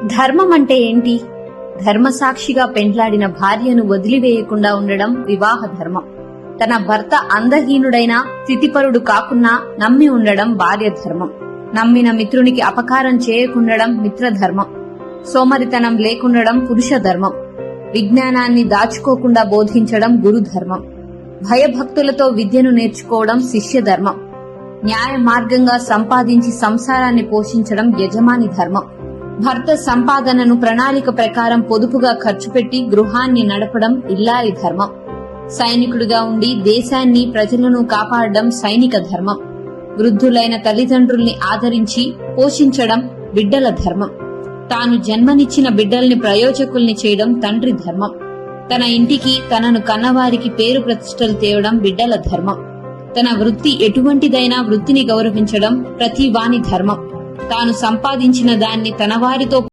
ధర్మం అంటే ఏంటి? ధర్మసాక్షిగా పెండ్లాడిన భార్యను వదిలివేయకుండా ఉండడం వివాహ ధర్మం. తన భర్త అందహీనుడైనా స్థితిపరుడు కాకున్నా నమ్మి ఉండడం భార్య ధర్మం. నమ్మిన మిత్రునికి అపకారం చేయకుండడం మిత్రధర్మం. సోమరితనం లేకుండడం పురుష ధర్మం. విజ్ఞానాన్ని దాచుకోకుండా బోధించడం గురు ధర్మం. భయభక్తులతో విద్యను నేర్చుకోవడం శిష్య ధర్మం. న్యాయ మార్గంగా సంపాదించి సంసారాన్ని పోషించడం యజమాని ధర్మం. భర్త సంపాదనను ప్రణాళిక ప్రకారం పొదుపుగా ఖర్చు పెట్టి గృహాన్ని నడపడం ఇల్లాలి ధర్మం. సైనికుడిగా ఉండి దేశాన్ని ప్రజలను కాపాడడం సైనిక ధర్మం. వృద్ధులైన తల్లిదండ్రుల్ని ఆదరించి పోషించడం బిడ్డల ధర్మం. తాను జన్మనిచ్చిన బిడ్డల్ని ప్రయోజకుల్ని చేయడం తండ్రి ధర్మం. తన ఇంటికి తనను కన్నవారికి పేరు ప్రతిష్టలు తేవడం బిడ్డల ధర్మం. తన వృత్తి ఎటువంటిదైనా వృత్తిని గౌరవించడం ప్రతి వాని ధర్మం. తాను సంపాదించిన దాన్ని తన వారితో